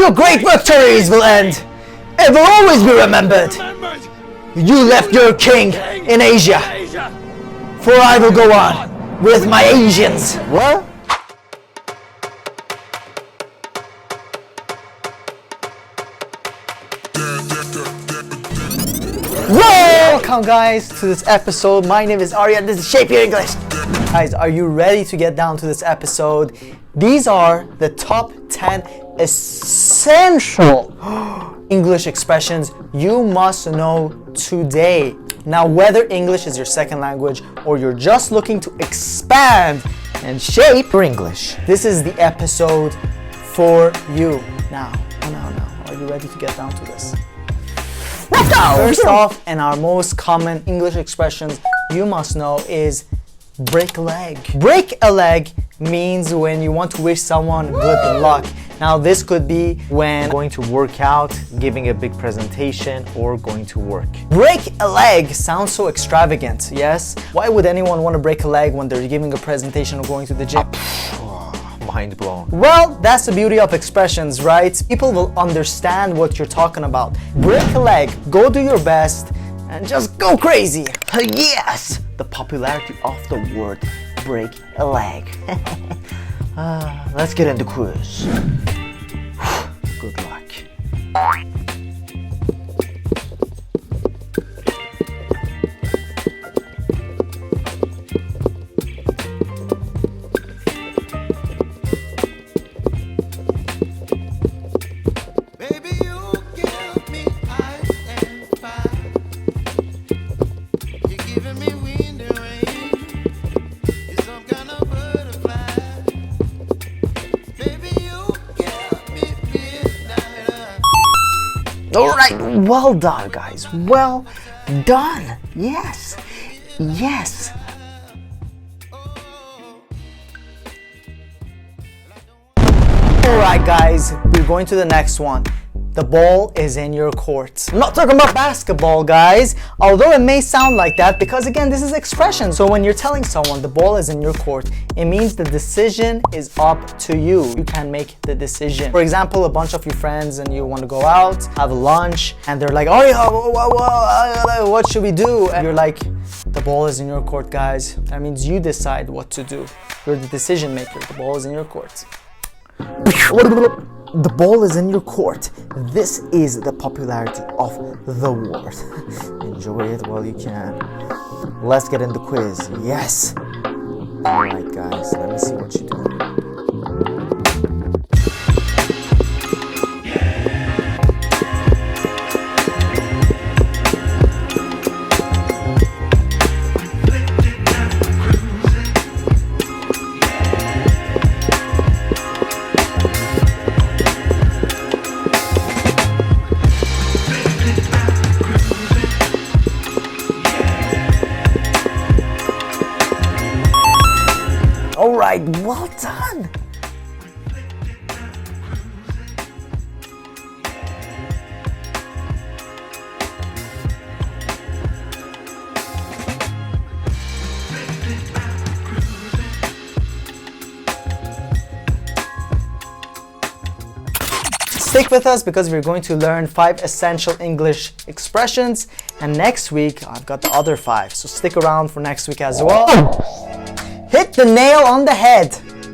Your great victories will end. It will always be remembered. You left your king in Asia, for I will go on with my Asians. What? Welcome guys to this episode. My name is Arya and this is Shape Your English. Guys, are you ready to get down to this episode? These are the top 10 essential English expressions you must know today. Now, whether English is your second language or you're just looking to expand and shape your English, this is the episode for you. Now, are you ready to get down to this? Let's go! First off, and our most common English expressions you must know is break a leg. Break a leg means when you want to wish someone good luck. Now this could be when going to work out, giving a big presentation, or going to work. Break a leg sounds so extravagant, yes? Why would anyone want to break a leg when they're giving a presentation or going to the gym? Mind blown. Well, that's the beauty of expressions, right? People will understand what you're talking about. Break a leg, go do your best, and just go crazy. Yes! The popularity of the word break a leg. Let's get into quiz. Good luck. Alright, well done guys, well done, yes. Alright guys, we're going to the next one. The ball is in your court. I'm not talking about basketball, guys, although it may sound like that because again, this is expression. So when you're telling someone the ball is in your court, it means the decision is up to you. You can make the decision. For example, a bunch of your friends and you want to go out, have lunch, and they're like, oh, what should we do? And you're like, the ball is in your court, guys. That means you decide what to do. You're the decision maker. The ball is in your court. The ball is in your court. This is the popularity of the word. Enjoy it while you can. Let's get in the quiz. Yes. Alright guys, let me see what you do. Alright, well done! Stick with us because we're going to learn 5 essential English expressions, and next week I've got the other 5, so stick around for next week as well. Hit the nail on the head.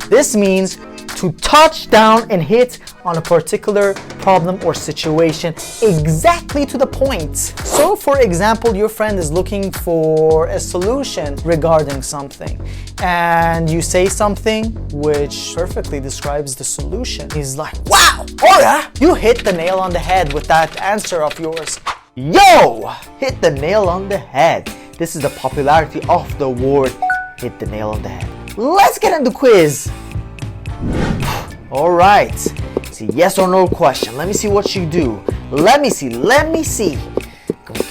This means to touch down and hit on a particular problem or situation exactly to the point. So for example, your friend is looking for a solution regarding something and you say something which perfectly describes the solution. He's like, wow, Ora, you hit the nail on the head with that answer of yours. Yo, hit the nail on the head. This is the popularity of the word hit the nail on the head. Let's get into the quiz. Alright, it's a yes or no question. Let me see what you do. Let me see. Go get it.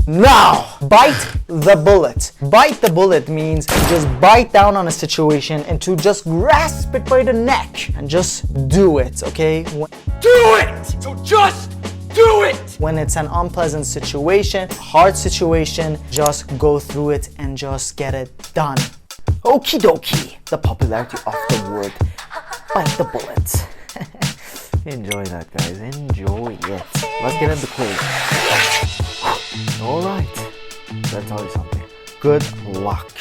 Now, bite the bullet. Bite the bullet means just bite down on a situation and to just grasp it by the neck and just do it, okay? Do it! So just do it! When it's an unpleasant situation, hard situation, just go through it and just get it done. Okie dokie. The popularity of the word bite the bullet. Enjoy that, guys. Enjoy it. Let's get into the quiz. All right. Let's tell you something. Good luck.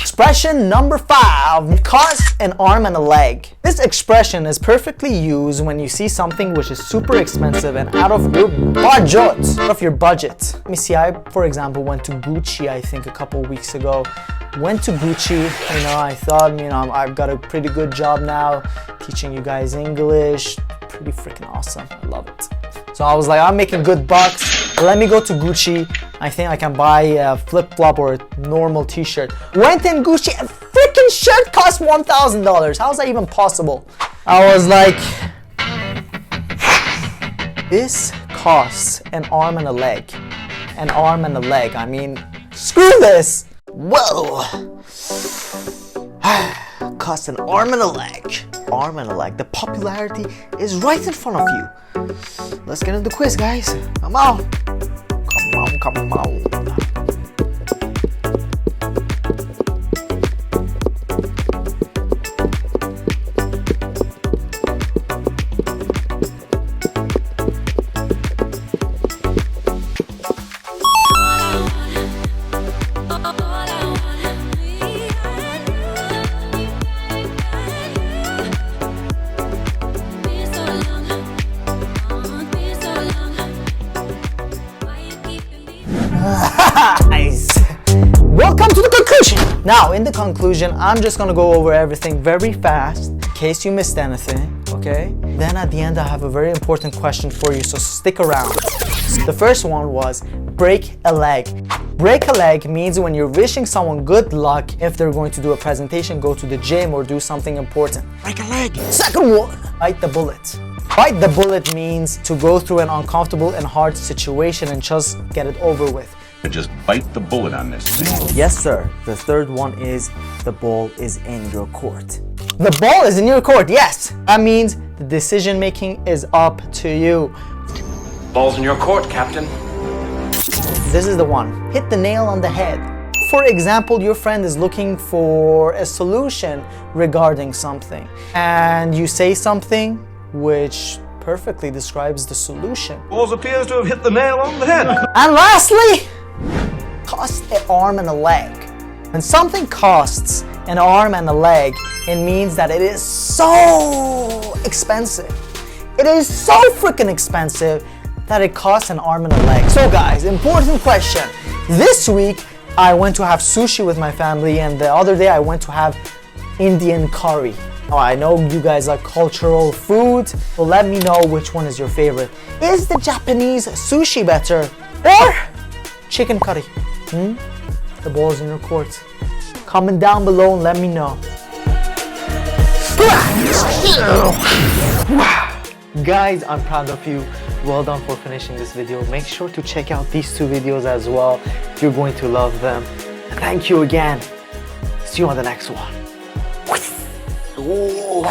Expression number 5, cost an arm and a leg. This expression is perfectly used when you see something which is super expensive and out of your budget. Let me see, I, for example, went to Gucci, I think a couple weeks ago. Went to Gucci, I thought, I've got a pretty good job now, teaching you guys English. Pretty freaking awesome, I love it. So I was like, I'm making good bucks. Let me go to Gucci. I think I can buy a flip-flop or a normal t-shirt. Went in Gucci, a freaking shirt cost $1,000. How's that even possible? I was like, this costs an arm and a leg. An arm and a leg. I mean, screw this. Whoa. Cost an arm and a leg. Arm and a leg. The popularity is right in front of you. Let's get into the quiz, guys. Come on. Come on. Nice. Welcome to the conclusion. Now, in the conclusion, I'm just gonna go over everything very fast in case you missed anything, okay? Then at the end, I have a very important question for you, so stick around. The first one was break a leg. Break a leg means when you're wishing someone good luck if they're going to do a presentation, go to the gym, or do something important. Break a leg. Second one, bite the bullet. Bite the bullet means to go through an uncomfortable and hard situation and just get it over with. Just bite the bullet on this thing. Yes, sir. The third one is the ball is in your court. The ball is in your court, yes. That means the decision making is up to you. Ball's in your court, Captain. This is the one. Hit the nail on the head. For example, your friend is looking for a solution regarding something, and you say something which perfectly describes the solution. Balls appears to have hit the nail on the head. And lastly, cost an arm and a leg. When something costs an arm and a leg, it means that it is so expensive. It is so freaking expensive that it costs an arm and a leg. So guys, important question. This week, I went to have sushi with my family, and the other day I went to have Indian curry. Oh, I know you guys like cultural food, so let me know which one is your favorite. Is the Japanese sushi better or chicken curry? The ball's in your court. Comment down below and let me know. Guys, I'm proud of you. Well done for finishing this video. Make sure to check out these 2 videos as well. You're going to love them. And thank you again. See you on the next one. Ooh.